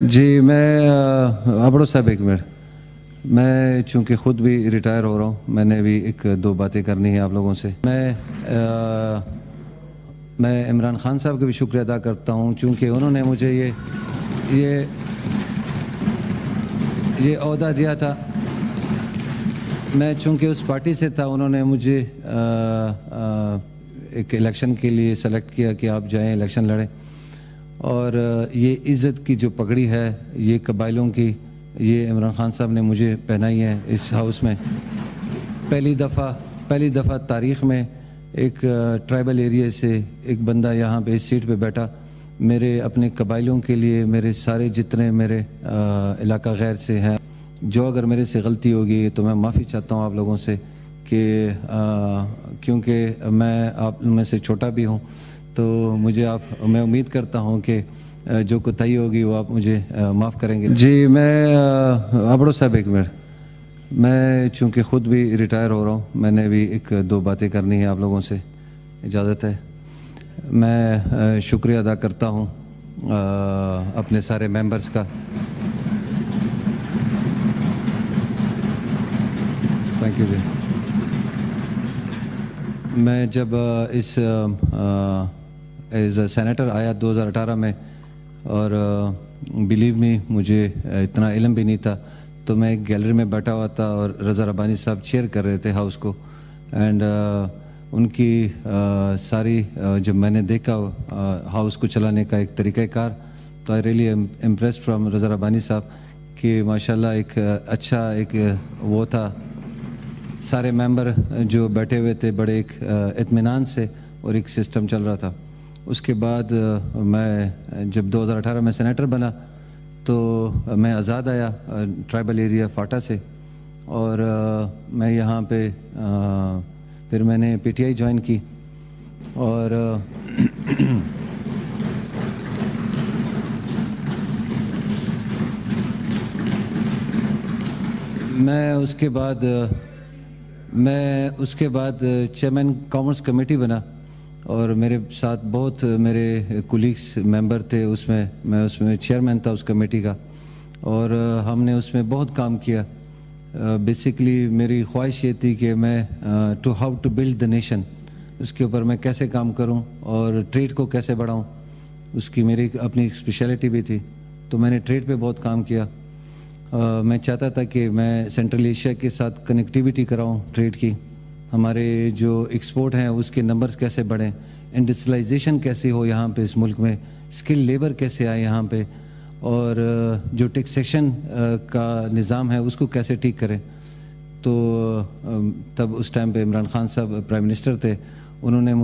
جی میں ابڑو صاحب ایک منٹ. میں چونکہ خود بھی ریٹائر ہو رہا ہوں, میں نے بھی ایک دو باتیں کرنی ہیں آپ لوگوں سے. میں عمران خان صاحب کا بھی شکریہ ادا کرتا ہوں چونکہ انہوں نے مجھے یہ عہدہ دیا تھا. میں چونکہ اس پارٹی سے تھا, انہوں نے مجھے ایک الیکشن کے لیے سلیکٹ کیا کہ آپ جائیں الیکشن لڑیں, اور یہ عزت کی جو پگڑی ہے یہ قبائلیوں کی, یہ عمران خان صاحب نے مجھے پہنائی ہے اس ہاؤس میں. پہلی دفعہ تاریخ میں ایک ٹرائبل ایریا سے ایک بندہ یہاں پہ اس سیٹ پہ بیٹھا. میرے اپنے قبائلیوں کے لیے, میرے سارے جتنے میرے علاقہ غیر سے ہیں, جو اگر میرے سے غلطی ہوگی تو میں معافی چاہتا ہوں آپ لوگوں سے, کہ کیونکہ میں آپ میں سے چھوٹا بھی ہوں, تو میں امید کرتا ہوں کہ جو کوتاہی ہوگی وہ آپ مجھے معاف کریں گے. جی میں ابڑو صاحب ایک منٹ. میں چونکہ خود بھی ریٹائر ہو رہا ہوں, میں نے بھی ایک دو باتیں کرنی ہیں آپ لوگوں سے, اجازت ہے؟ میں شکریہ ادا کرتا ہوں اپنے سارے ممبرز کا. تھینک یو جی. میں جب اس ایز اے سینیٹر آیا 2018 میں, اور بلیو می مجھے اتنا علم بھی نہیں تھا, تو میں ایک گیلری میں بیٹھا ہوا تھا اور رضا ربانی صاحب چیئر کر رہے تھے ہاؤس کو, اینڈ ان کی ساری جب میں نے دیکھا ہاؤس کو چلانے کا ایک طریقہ کار, تو آئی ریئلی امپریسڈ فرام رضا ربانی صاحب کہ ماشاءاللہ ایک اچھا ایک وہ تھا. سارے ممبر جو بیٹھے ہوئے تھے بڑے ایک اطمینان سے, اور ایک سسٹم چل رہا تھا. اس کے بعد میں جب 2018 میں سینیٹر بنا تو میں آزاد آیا ٹرائبل ایریا فاٹا سے, اور میں یہاں پہ پھر میں نے پی ٹی آئی جوائن کی, اور میں اس کے بعد چیئرمین کامرس کمیٹی بنا, اور میرے ساتھ بہت میرے کولیگس ممبر تھے میں اس میں چیئرمین تھا اس کمیٹی کا, اور ہم نے اس میں بہت کام کیا. بیسیکلی میری خواہش یہ تھی کہ میں how to build the nation, اس کے اوپر میں کیسے کام کروں اور ٹریڈ کو کیسے بڑھاؤں, اس کی میری اپنی ایک اسپیشلٹی بھی تھی. تو میں نے ٹریڈ پہ بہت کام کیا. میں چاہتا تھا کہ میں سینٹرل ایشیا کے ساتھ کنیکٹیویٹی کراؤں ٹریڈ کی, ہمارے جو ایکسپورٹ ہیں اس کے نمبرز کیسے بڑھیں, انڈسٹریلائزیشن کیسے ہو یہاں پہ اس ملک میں, اسکل لیبر کیسے آئے یہاں پہ, اور جو ٹیکسیشن کا نظام ہے اس کو کیسے ٹھیک کریں. تو تب اس ٹائم پہ عمران خان صاحب پرائم منسٹر تھے, انہوں نے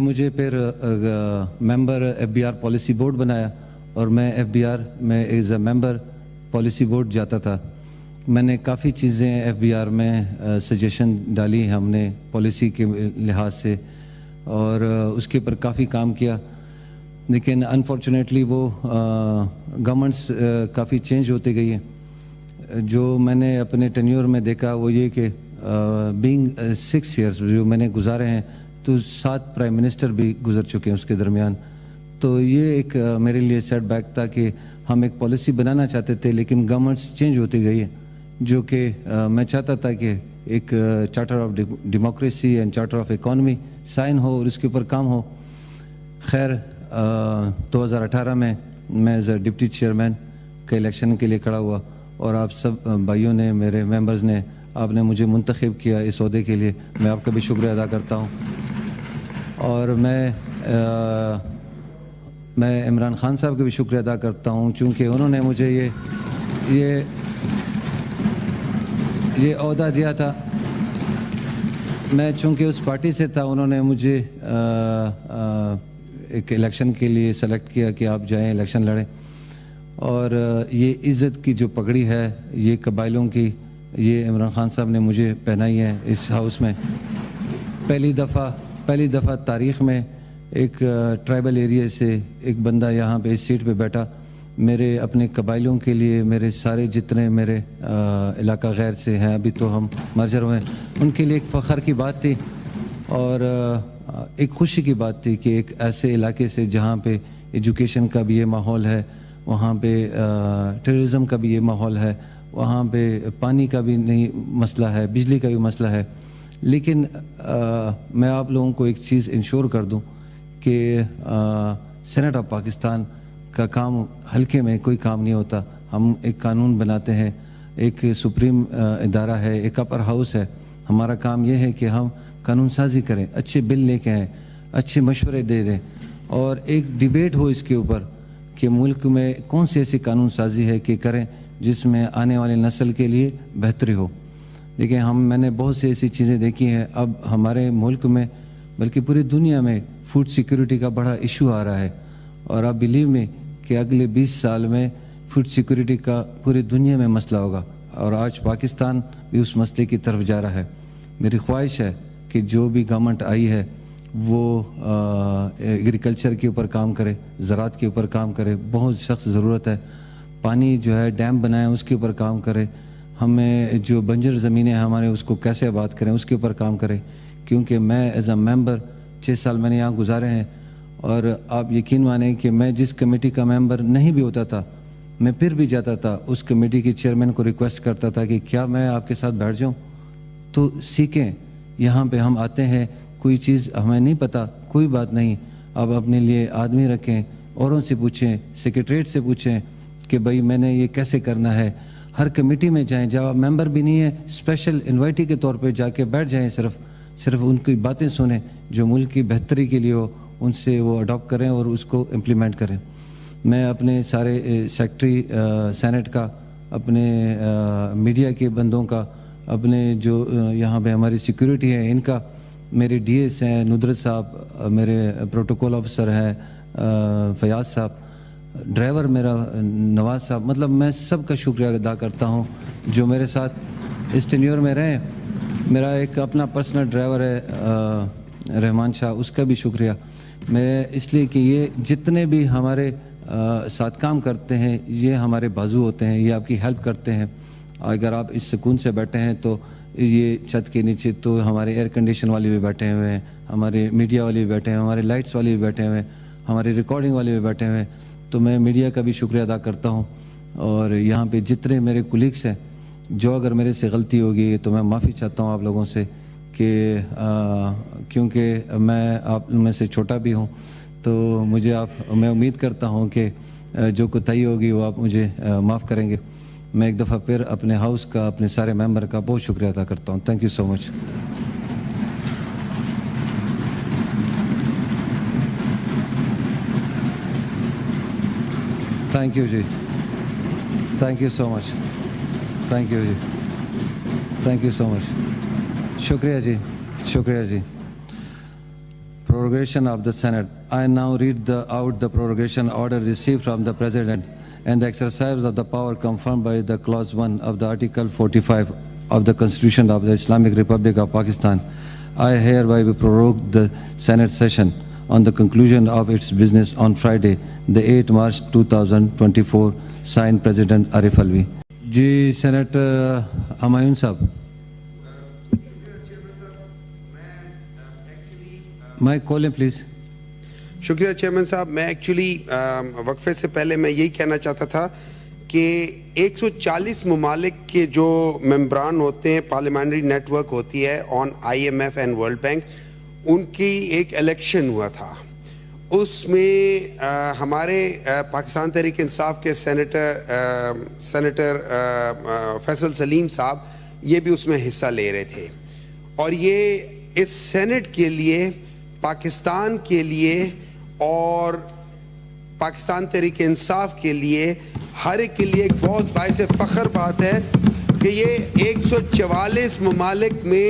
مجھے پھر member F B R policy board بنایا, اور میں ایف بی آر میں as a member policy board جاتا تھا. میں نے کافی چیزیں ایف بی آر میں سجیشن ڈالی ہم نے پالیسی کے لحاظ سے, اور اس کے اوپر کافی کام کیا. لیکن انفارچونیٹلی وہ گورنمنٹس کافی چینج ہوتی گئی ہے. جو میں نے اپنے ٹینیور میں دیکھا وہ یہ کہ بینگ 6 ایئرس جو میں نے گزارے ہیں, تو 7 پرائم منسٹر بھی گزر چکے ہیں اس کے درمیان. تو یہ ایک میرے لیے سیٹ بیک تھا کہ ہم ایک پالیسی بنانا چاہتے تھے, لیکن گورنمنٹس چینج ہوتی گئی ہے, جو کہ میں چاہتا تھا کہ ایک charter of democracy and charter of economy sign ہو اور اس کے اوپر کام ہو. خیر 2018 میں ایز اے ڈپٹی چیئرمین کے الیکشن کے لیے کھڑا ہوا, اور آپ سب بھائیوں نے, میرے ممبرز نے, آپ نے مجھے منتخب کیا اس عہدے کے لیے. میں آپ کا بھی شکریہ ادا کرتا ہوں. اور میں عمران خان صاحب کا بھی شکریہ ادا کرتا ہوں چونکہ انہوں نے مجھے یہ عہدہ دیا تھا. میں چونکہ اس پارٹی سے تھا, انہوں نے مجھے ایک الیکشن کے لیے سلیکٹ کیا کہ آپ جائیں الیکشن لڑیں, اور یہ عزت کی جو پگڑی ہے یہ قبائلیوں کی, یہ عمران خان صاحب نے مجھے پہنائی ہے اس ہاؤس میں. پہلی دفعہ تاریخ میں ایک ٹرائبل ایریا سے ایک بندہ یہاں پہ اس سیٹ پہ بیٹھا. میرے اپنے قبائلیوں کے لیے, میرے سارے جتنے میرے علاقہ غیر سے ہیں, ابھی تو ہم مرجر ہوئے, ان کے لیے ایک فخر کی بات تھی. اور ایک خوشی کی بات تھی کہ ایک ایسے علاقے سے جہاں پہ ایجوکیشن کا بھی یہ ماحول ہے, وہاں پہ ٹیررزم کا بھی یہ ماحول ہے, وہاں پہ پانی کا بھی نہیں مسئلہ ہے, بجلی کا بھی مسئلہ ہے, لیکن میں آپ لوگوں کو ایک چیز انشور کر دوں کہ سینٹ آف پاکستان کا کام ہلکے میں کوئی کام نہیں ہوتا. ہم ایک قانون بناتے ہیں, ایک سپریم ادارہ ہے, ایک اپر ہاؤس ہے. ہمارا کام یہ ہے کہ ہم قانون سازی کریں, اچھے بل لے کے آئیں, اچھے مشورے دے دیں, اور ایک ڈیبیٹ ہو اس کے اوپر کہ ملک میں کون سی ایسی قانون سازی ہے کہ کریں جس میں آنے والی نسل کے لیے بہتری ہو. دیکھیں, میں نے بہت سی ایسی چیزیں دیکھی ہیں. اب ہمارے ملک میں بلکہ پوری دنیا میں فوڈ سیکیورٹی کا بڑا ایشو آ رہا ہے, اور آپ بلیو میں کہ اگلے 20 سال میں فوڈ سیکیورٹی کا پوری دنیا میں مسئلہ ہوگا, اور آج پاکستان بھی اس مسئلے کی طرف جا رہا ہے. میری خواہش ہے کہ جو بھی گورنمنٹ آئی ہے وہ ایگریکلچر کے اوپر کام کرے, زراعت کے اوپر کام کرے. بہت سخت ضرورت ہے. پانی جو ہے ڈیم بنائیں, اس کے اوپر کام کرے. ہمیں جو بنجر زمینیں ہیں ہمارے, اس کو کیسے آباد کریں, اس کے اوپر کام کرے. کیونکہ میں ایز اے ممبر 6 سال میں نے یہاں گزارے ہیں, اور آپ یقین مانیں کہ میں جس کمیٹی کا ممبر نہیں بھی ہوتا تھا, میں پھر بھی جاتا تھا اس کمیٹی کے چیئرمین کو ریکویسٹ کرتا تھا کہ کیا میں آپ کے ساتھ بیٹھ جاؤں تو سیکھیں. یہاں پہ ہم آتے ہیں, کوئی چیز ہمیں نہیں پتہ, کوئی بات نہیں, آپ اپنے لیے آدمی رکھیں, اوروں سے پوچھیں, سیکریٹریٹ سے پوچھیں کہ بھائی میں نے یہ کیسے کرنا ہے. ہر کمیٹی میں جائیں, جب آپ ممبر بھی نہیں ہیں اسپیشل انوائٹی کے طور پہ جا کے بیٹھ جائیں, صرف ان کی باتیں سنیں جو ملک کی بہتری کے لیے ہو, ان سے وہ اڈاپٹ کریں اور اس کو امپلیمنٹ کریں. میں اپنے سارے سیکٹری سینٹ کا, اپنے میڈیا کے بندوں کا, اپنے جو یہاں پہ ہماری سیکیورٹی ہے ان کا, میرے ڈی ایس ہیں ندرت صاحب, میرے پروٹوکول آفیسر ہیں فیاض صاحب, ڈرائیور میرا نواز صاحب, مطلب میں سب کا شکریہ ادا کرتا ہوں جو میرے ساتھ اس ٹینیور میں رہیں. میرا ایک اپنا پرسنل ڈرائیور ہے رحمان شاہ, اس کا بھی شکریہ. میں اس لیے کہ یہ جتنے بھی ہمارے ساتھ کام کرتے ہیں یہ ہمارے بازو ہوتے ہیں, یہ آپ کی ہیلپ کرتے ہیں. اگر آپ اس سکون سے بیٹھے ہیں تو یہ چھت کے نیچے تو ہمارے ایئر کنڈیشن والے بھی بیٹھے ہوئے ہیں, ہمارے میڈیا والے بھی بیٹھے ہیں, ہمارے لائٹس والے بھی بیٹھے ہوئے ہیں, ہمارے ریکارڈنگ والے بھی بیٹھے ہوئے ہیں. تو میں میڈیا کا بھی شکریہ ادا کرتا ہوں. اور یہاں پہ جتنے میرے کولیگس ہیں, جو اگر میرے سے غلطی ہوگی تو میں معافی چاہتا ہوں آپ لوگوں سے, کہ کیونکہ میں آپ میں سے چھوٹا بھی ہوں, تو میں امید کرتا ہوں کہ جو کوتاہی ہوگی وہ آپ مجھے معاف کریں گے. میں ایک دفعہ پھر اپنے ہاؤس کا, اپنے سارے ممبر کا بہت شکریہ ادا کرتا ہوں. Thank you so much. Thank you جی, thank you so much, thank you جی, تھینک یو سو مچ. شکریہ جی, شکریہ جی. Prorogation of the Senate. I now read out the prorogation order received from the President and the exercise of the power confirmed by the Clause 1 of the Article 45 of the Constitution of the Islamic Republic of Pakistan. I hereby prorogue the Senate session on the conclusion of its business on Friday, the 8th March 2024. Signed, President Arif Alvi. Ji, Senator Humayun Sahab. Mic کھولیں please. شکریہ chairman صاحب. میں actually وقفے سے پہلے میں یہی کہنا چاہتا تھا کہ 140 ممالک کے جو ممبران ہوتے ہیں, پارلیمنٹری نیٹ ورک ہوتی ہے آن IMF اینڈ ورلڈ بینک, ان کی ایک الیکشن ہوا تھا. اس میں ہمارے پاکستان تحریک انصاف کے سینیٹر فیصل سلیم صاحب یہ بھی اس میں حصہ لے رہے تھے. اور یہ اس سینٹ کے لیے, پاکستان کے لیے اور پاکستان تحریک انصاف کے لیے, ہر ایک کے لیے ایک بہت باعث فخر بات ہے کہ یہ 144 ممالک میں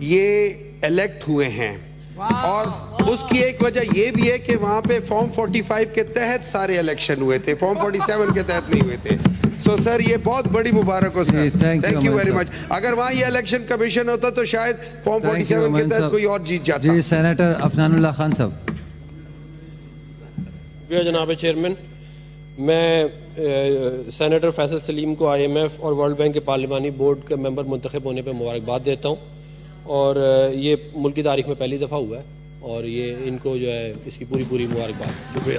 یہ الیکٹ ہوئے ہیں. اور اس کی ایک وجہ یہ بھی ہے کہ وہاں پہ فارم 45 کے تحت سارے الیکشن ہوئے تھے, فارم 47 کے تحت نہیں ہوئے تھے. سو سر یہ بہت بڑی مبارک ہو سر, تھینک یو ویری مچ. اگر وہاں یہ الیکشن کمیشن ہوتا تو شاید فارم 47 کے تحت کوئی اور جیت جاتا. جی سینیٹر افنان اللہ خان صاحب. جناب چیئرمین, میں سینیٹر فیصل سلیم کو IMF اور ورلڈ بینک کے پارلیمانی بورڈ کا ممبر منتخب ہونے پہ مبارکباد دیتا ہوں. اور یہ ملک کی تاریخ میں پہلی دفعہ ہوا ہے اور یہ ان کو جو ہے اس کی پوری مبارکباد. شکریہ.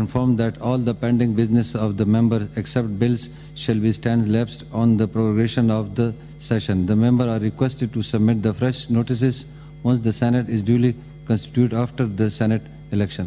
informed that all the pending business of the member except bills shall be stand lapsed on the prorogation of the session. The member are requested to submit the fresh notices once the Senate is duly constituted after the Senate election.